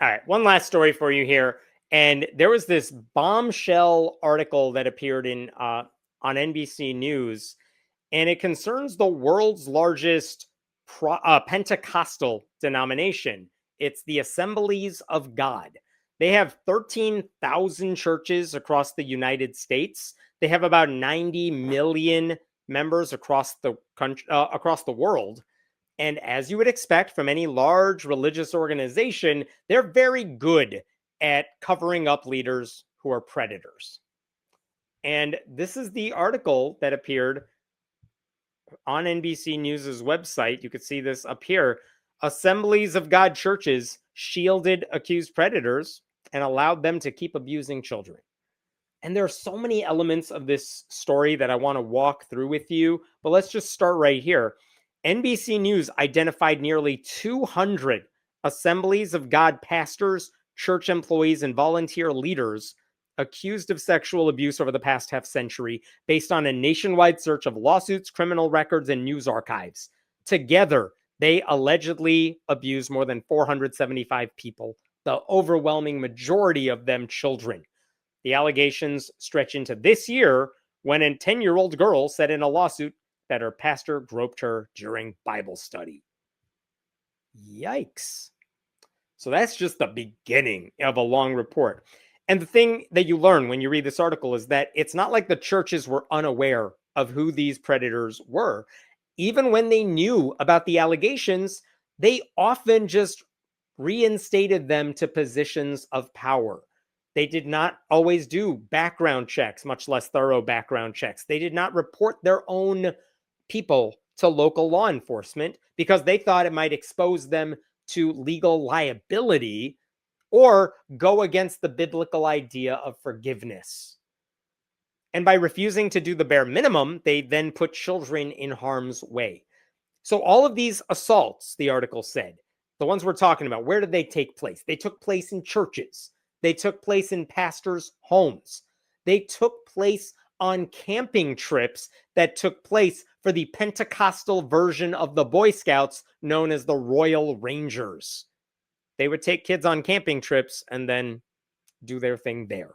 All right, one last story for you here. And there was this bombshell article that appeared on NBC News, and it concerns the world's largest Pentecostal denomination. It's the Assemblies of God. They have 13,000 churches across the United States. They have about 90 million members across the country, across the world. And as you would expect from any large religious organization, they're very good at covering up leaders who are predators. And this is the article that appeared on NBC News's website. You could see this up here. Assemblies of God churches shielded accused predators and allowed them to keep abusing children. And there are so many elements of this story that I want to walk through with you, but let's just start right here. NBC News identified nearly 200 Assemblies of God pastors, church employees, and volunteer leaders accused of sexual abuse over the past half century based on a nationwide search of lawsuits, criminal records, and news archives. Together, they allegedly abused more than 475 people, the overwhelming majority of them children. The allegations stretch into this year when a 10-year-old girl said in a lawsuit that her pastor groped her during Bible study. Yikes. So that's just the beginning of a long report. And the thing that you learn when you read this article is that it's not like the churches were unaware of who these predators were. Even when they knew about the allegations, they often just reinstated them to positions of power. They did not always do background checks, much less thorough background checks. They did not report their own people to local law enforcement because they thought it might expose them to legal liability or go against the biblical idea of forgiveness. And by refusing to do the bare minimum, they then put children in harm's way. So all of these assaults, the article said, the ones we're talking about, where did they take place? They took place in churches. They took place in pastors' homes. They took place on camping trips that took place for the Pentecostal version of the Boy Scouts known as the Royal Rangers. They would take kids on camping trips and then do their thing there.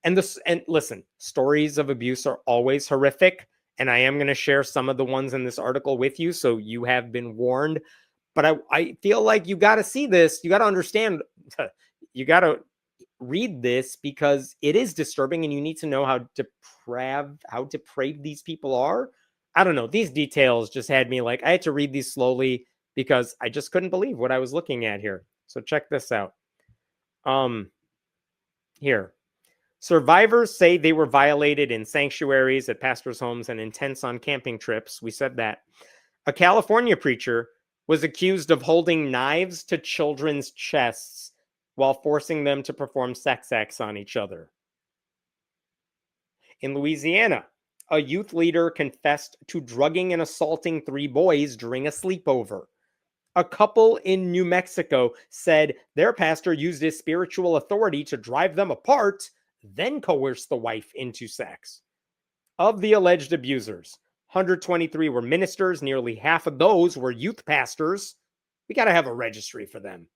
And listen, stories of abuse are always horrific, and I am going to share some of the ones in this article with you, so you have been warned. But I feel like you got to see this. You got to understand. You got to read this because it is disturbing, and you need to know how depraved these people are. I don't know. These details just had me like, I had to read these slowly because I just couldn't believe what I was looking at here. So check this out. Here. Survivors say they were violated in sanctuaries, at pastors' homes, and in tents on camping trips. We said that. A California preacher was accused of holding knives to children's chests while forcing them to perform sex acts on each other. In Louisiana, a youth leader confessed to drugging and assaulting 3 boys during a sleepover. A couple in New Mexico said their pastor used his spiritual authority to drive them apart, then coerced the wife into sex. Of the alleged abusers, 123 were ministers. Nearly half of those were youth pastors. We got to have a registry for them.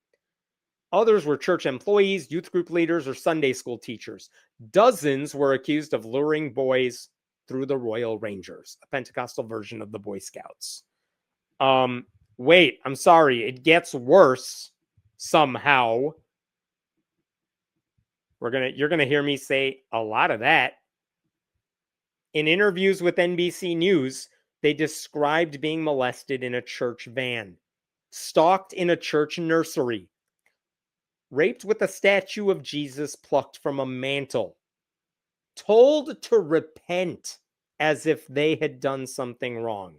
Others were church employees, youth group leaders, or Sunday school teachers. Dozens were accused of luring boys through the Royal Rangers, a Pentecostal version of the Boy Scouts. Wait, I'm sorry. It gets worse somehow. You're gonna hear me say a lot of that. In interviews with NBC News, they described being molested in a church van, stalked in a church nursery, raped with a statue of Jesus plucked from a mantle, told to repent as if they had done something wrong.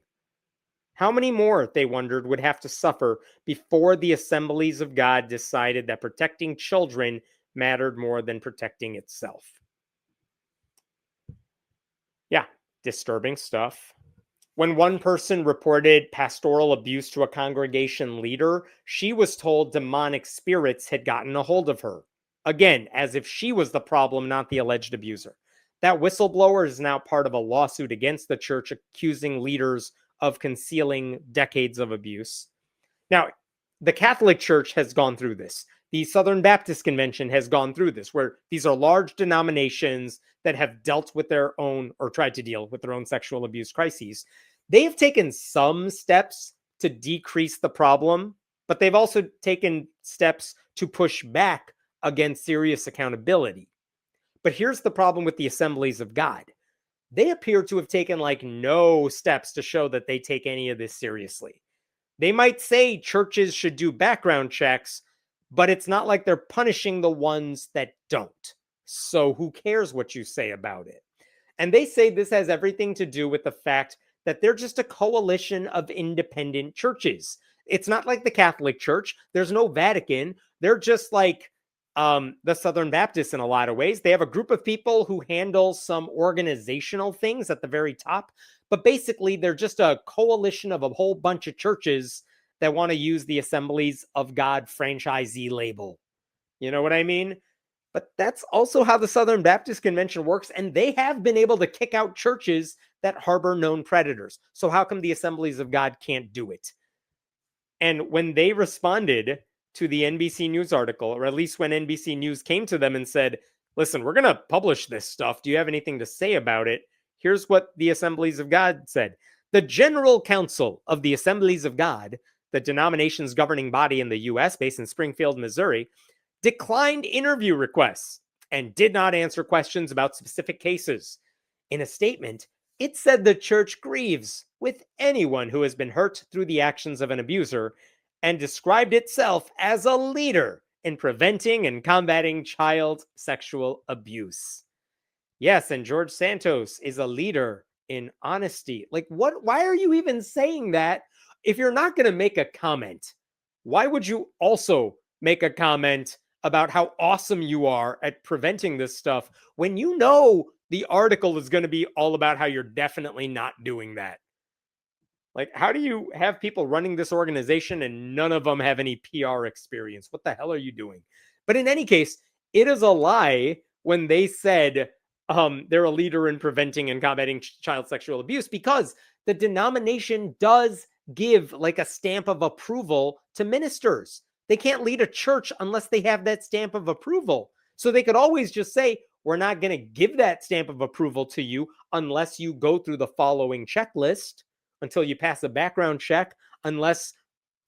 How many more, they wondered, would have to suffer before the Assemblies of God decided that protecting children mattered more than protecting itself? Yeah, disturbing stuff. When one person reported pastoral abuse to a congregation leader, she was told demonic spirits had gotten a hold of her. Again, as if she was the problem, not the alleged abuser. That whistleblower is now part of a lawsuit against the church accusing leaders of concealing decades of abuse. Now, the Catholic Church has gone through this. The Southern Baptist Convention has gone through this, where these are large denominations that have dealt with their own, or tried to deal with their own, sexual abuse crises. They have taken some steps to decrease the problem, but they've also taken steps to push back against serious accountability. But here's the problem with the Assemblies of God. They appear to have taken like no steps to show that they take any of this seriously. They might say churches should do background checks, but it's not like they're punishing the ones that don't. So who cares what you say about it? And they say this has everything to do with the fact that they're just a coalition of independent churches. It's not like the Catholic Church. There's no Vatican. They're just like the Southern Baptists in a lot of ways. They have a group of people who handle some organizational things at the very top, but basically they're just a coalition of a whole bunch of churches that want to use the Assemblies of God franchisee label. You know what I mean? But that's also how the Southern Baptist Convention works, and they have been able to kick out churches that harbor known predators. So how come the Assemblies of God can't do it? And when they responded to the NBC News article, or at least when NBC News came to them and said, listen, we're going to publish this stuff. Do you have anything to say about it? Here's what the Assemblies of God said. The General Council of the Assemblies of God, the denomination's governing body in the U.S. based in Springfield, Missouri, declined interview requests and did not answer questions about specific cases. In a statement, it said the church grieves with anyone who has been hurt through the actions of an abuser and described itself as a leader in preventing and combating child sexual abuse. Yes, and George Santos is a leader in honesty. Like, what? Why are you even saying that? If you're not going to make a comment, why would you also make a comment about how awesome you are at preventing this stuff when you know the article is going to be all about how you're definitely not doing that? Like, how do you have people running this organization and none of them have any PR experience? What the hell are you doing? But in any case, it is a lie when they said they're a leader in preventing and combating child sexual abuse, because the denomination does give like a stamp of approval to ministers. They can't lead a church unless they have that stamp of approval. So they could always just say, we're not going to give that stamp of approval to you unless you go through the following checklist, until you pass a background check, unless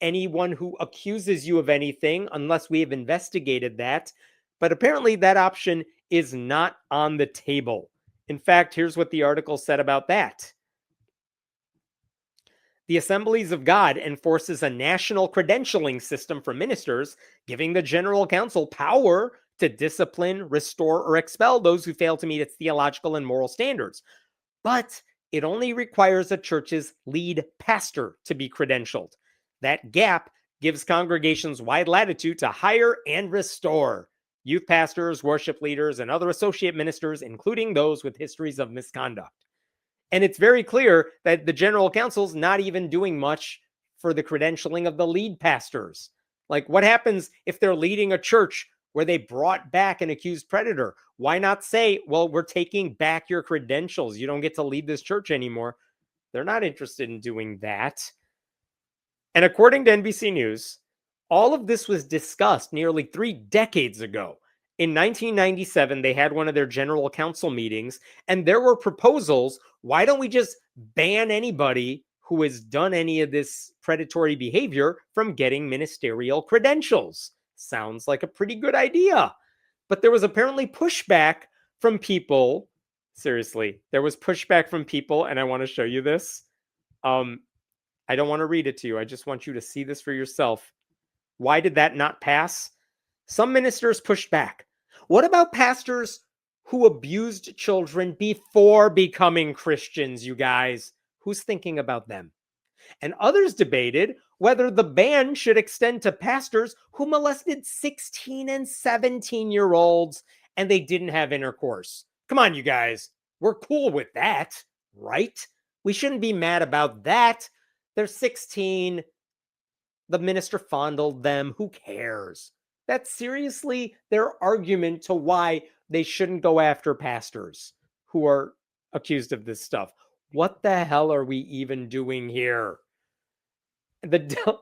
anyone who accuses you of anything, unless we have investigated that. But apparently that option is not on the table. In fact, here's what the article said about that. The Assemblies of God enforces a national credentialing system for ministers, giving the General Council power to discipline, restore, or expel those who fail to meet its theological and moral standards. But it only requires a church's lead pastor to be credentialed. That gap gives congregations wide latitude to hire and restore youth pastors, worship leaders, and other associate ministers, including those with histories of misconduct. And it's very clear that the General Council's not even doing much for the credentialing of the lead pastors. Like, what happens if they're leading a church where they brought back an accused predator? Why not say, well, we're taking back your credentials. You don't get to lead this church anymore. They're not interested in doing that. And according to NBC News, all of this was discussed nearly 3 decades ago. In 1997, they had one of their general council meetings, and there were proposals. Why don't we just ban anybody who has done any of this predatory behavior from getting ministerial credentials? Sounds like a pretty good idea. But there was apparently pushback from people. Seriously, there was pushback from people, and I want to show you this. I don't want to read it to you. I just want you to see this for yourself. Why did that not pass? Some ministers pushed back. What about pastors who abused children before becoming Christians, you guys? Who's thinking about them? And others debated whether the ban should extend to pastors who molested 16 and 17-year-olds and they didn't have intercourse. Come on, you guys. We're cool with that, right? We shouldn't be mad about that. They're 16. The minister fondled them. Who cares? That's seriously their argument to why they shouldn't go after pastors who are accused of this stuff. What the hell are we even doing here? The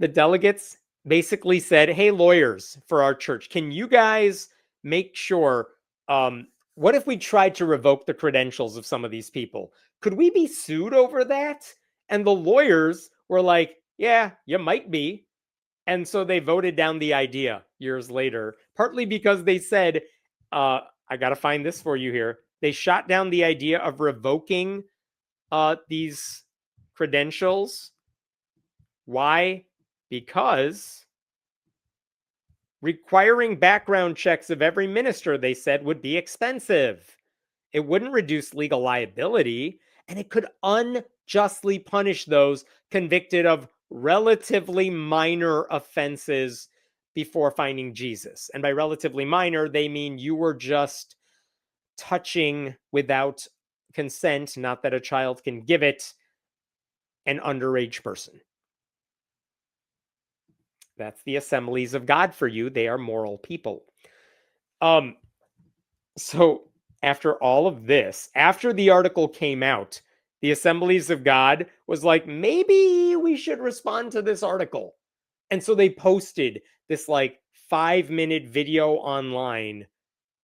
delegates basically said, hey, lawyers for our church, can you guys make sure, what if we tried to revoke the credentials of some of these people? Could we be sued over that? And the lawyers were like, yeah, you might be. And so they voted down the idea years later, partly because they said, I got to find this for you here. They shot down the idea of revoking these credentials. Why? Because requiring background checks of every minister, they said, would be expensive. It wouldn't reduce legal liability, and it could unjustly punish those convicted of relatively minor offenses before finding Jesus. And by relatively minor, they mean you were just touching without consent, not that a child can give it, an underage person. That's the Assemblies of God for you. They are moral people. So after all of this, after the article came out, the Assemblies of God was like, maybe we should respond to this article. And so they posted this like 5-minute video online.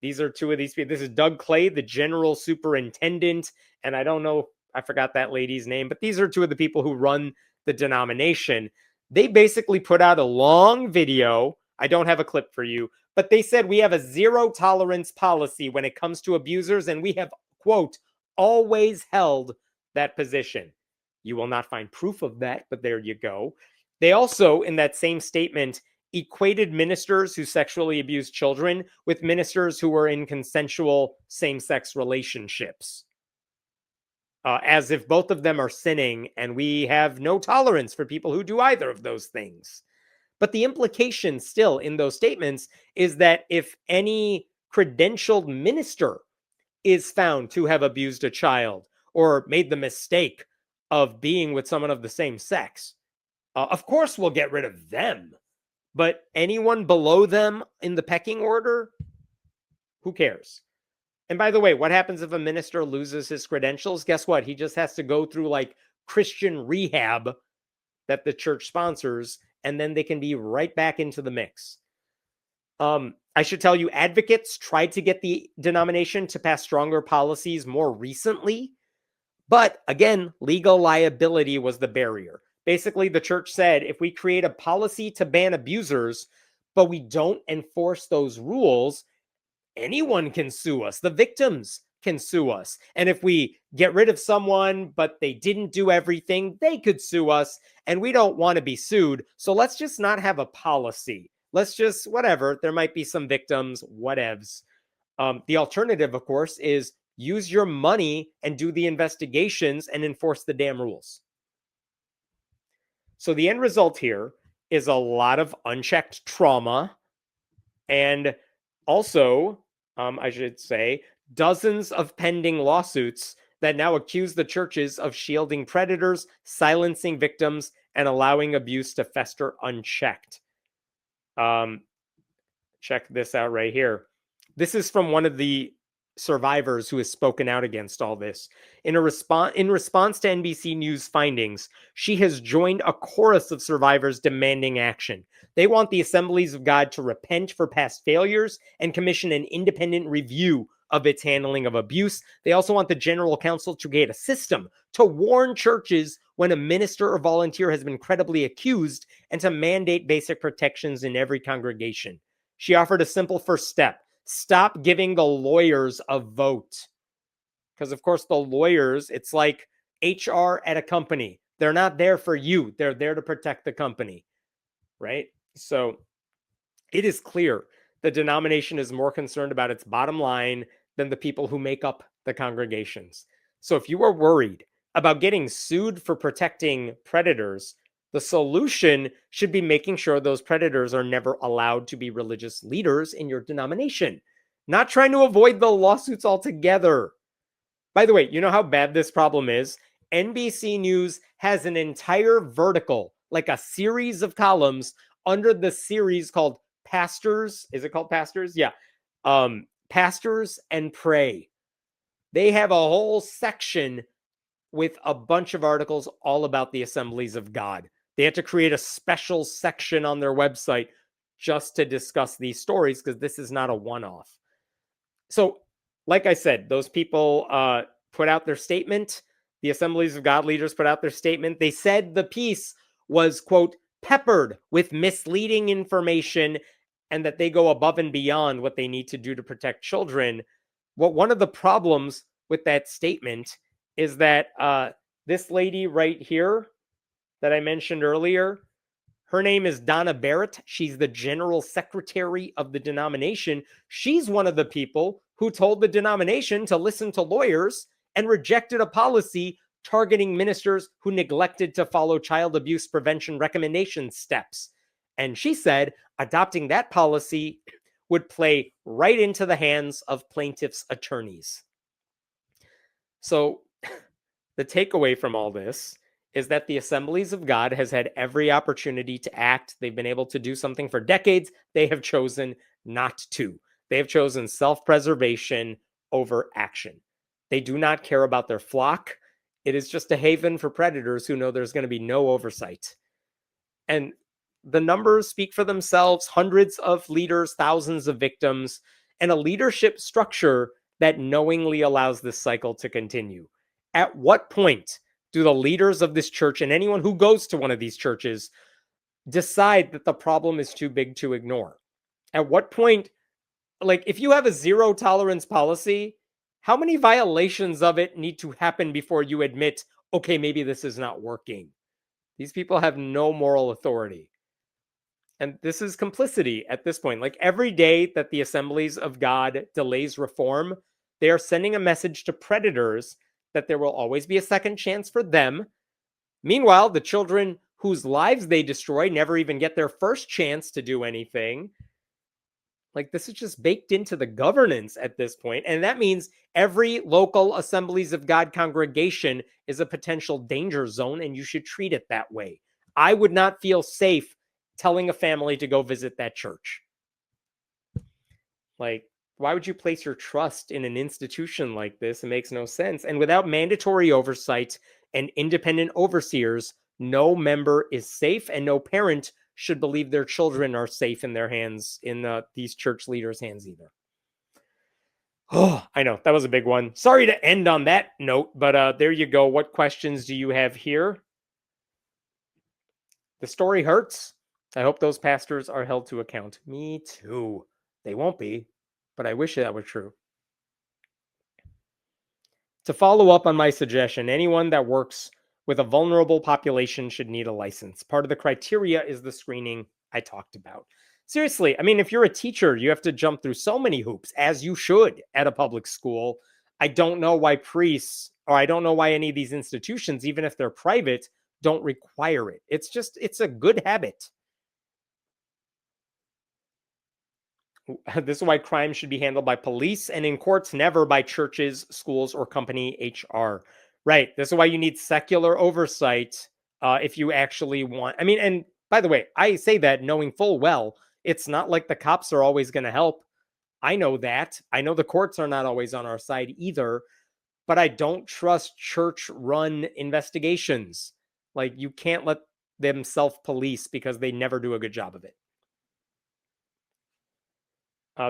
These are two of these people. This is Doug Clay, the general superintendent. And I don't know, I forgot that lady's name, but these are two of the people who run the denomination. They basically put out a long video. I don't have a clip for you, but they said we have a zero tolerance policy when it comes to abusers, and we have, quote, always held that position. You will not find proof of that, but there you go. They also, in that same statement, equated ministers who sexually abuse children with ministers who were in consensual same-sex relationships. As if both of them are sinning, and we have no tolerance for people who do either of those things. But the implication still in those statements is that if any credentialed minister is found to have abused a child or made the mistake of being with someone of the same sex, of course we'll get rid of them. But anyone below them in the pecking order, who cares? And by the way, what happens if a minister loses his credentials? Guess what? He just has to go through like Christian rehab that the church sponsors, and then they can be right back into the mix. I should tell you, advocates tried to get the denomination to pass stronger policies more recently. But again, legal liability was the barrier. Basically, the church said, if we create a policy to ban abusers, but we don't enforce those rules, anyone can sue us. The victims can sue us. And if we get rid of someone, but they didn't do everything, they could sue us. And we don't want to be sued. So let's just not have a policy. Let's just, whatever. There might be some victims, whatevs. The alternative, of course, is use your money and do the investigations and enforce the damn rules. So the end result here is a lot of unchecked trauma, and also, I should say, dozens of pending lawsuits that now accuse the churches of shielding predators, silencing victims, and allowing abuse to fester unchecked. Check this out right here. This is from one of the survivors who has spoken out against all this. In response to NBC News findings, she has joined a chorus of survivors demanding action. They want the Assemblies of God to repent for past failures and commission an independent review of its handling of abuse. They also want the General Council to create a system to warn churches when a minister or volunteer has been credibly accused, and to mandate basic protections in every congregation. She offered a simple first step. Stop giving the lawyers a vote. Because, of course, the lawyers, it's like HR at a company. They're not there for you. They're there to protect the company, right? So it is clear the denomination is more concerned about its bottom line than the people who make up the congregations. So if you are worried about getting sued for protecting predators, the solution should be making sure those predators are never allowed to be religious leaders in your denomination, not trying to avoid the lawsuits altogether. By the way, you know how bad this problem is? NBC News has an entire vertical, like a series of columns under the series called Pastors. Is it called Pastors? Yeah. Pastors and Pray. They have a whole section with a bunch of articles all about the Assemblies of God. They had to create a special section on their website just to discuss these stories because this is not a one-off. So, like I said, those people put out their statement. The Assemblies of God leaders put out their statement. They said the piece was, quote, peppered with misleading information and that they go above and beyond what they need to do to protect children. Well, one of the problems with that statement is that this lady right here that I mentioned earlier, her name is Donna Barrett. She's the general secretary of the denomination. She's one of the people who told the denomination to listen to lawyers and rejected a policy targeting ministers who neglected to follow child abuse prevention recommendation steps. And she said adopting that policy would play right into the hands of plaintiffs' attorneys. So the takeaway from all this is that the Assemblies of God has had every opportunity to act. They've been able to do something for decades. They have chosen not to. They have chosen self-preservation over action. They do not care about their flock. It is just a haven for predators who know there's going to be no oversight. And the numbers speak for themselves, hundreds of leaders, thousands of victims, and a leadership structure that knowingly allows this cycle to continue. At what point do the leaders of this church and anyone who goes to one of these churches decide that the problem is too big to ignore? At what point, like if you have a zero tolerance policy, how many violations of it need to happen before you admit, okay, maybe this is not working? These people have no moral authority. And this is complicity at this point. Like every day that the Assemblies of God delays reform, they are sending a message to predators that there will always be a second chance for them. Meanwhile, the children whose lives they destroy never even get their first chance to do anything. Like this is just baked into the governance at this point. And that means every local Assemblies of God congregation is a potential danger zone, and you should treat it that way. I would not feel safe telling a family to go visit that church. Like, why would you place your trust in an institution like this? It makes no sense. And without mandatory oversight and independent overseers, no member is safe, and no parent should believe their children are safe in their hands, in these church leaders' hands either. Oh, I know. That was a big one. Sorry to end on that note, but there you go. What questions do you have here? The story hurts. I hope those pastors are held to account. Me too. They won't be, but I wish that were true. To follow up on my suggestion, anyone that works with a vulnerable population should need a license. Part of the criteria is the screening I talked about. Seriously, I mean, if you're a teacher, you have to jump through so many hoops, as you should at a public school. I don't know why priests, or I don't know why any of these institutions, even if they're private, don't require it. It's a good habit. This is why crime should be handled by police and in courts, never by churches, schools, or company HR. Right. This is why you need secular oversight if you actually want. I mean, and by the way, I say that knowing full well it's not like the cops are always going to help. I know that. I know the courts are not always on our side either, but I don't trust church run investigations. Like, you can't let them self police because they never do a good job of it.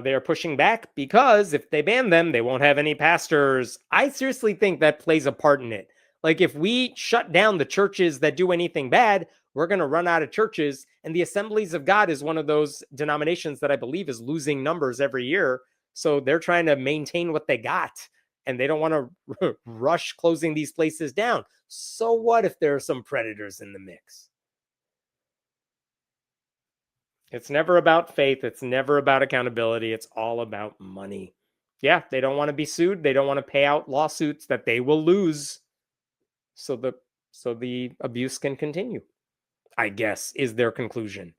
They are pushing back because if they ban them, they won't have any pastors. I seriously think that plays a part in it. Like, if we shut down the churches that do anything bad, we're going to run out of churches. And the Assemblies of God is one of those denominations that I believe is losing numbers every year. So they're trying to maintain what they got, and they don't want to rush closing these places down. So what if there are some predators in the mix? It's never about faith. It's never about accountability. It's all about money. Yeah, they don't want to be sued. They don't want to pay out lawsuits that they will lose. So the abuse can continue, I guess, is their conclusion.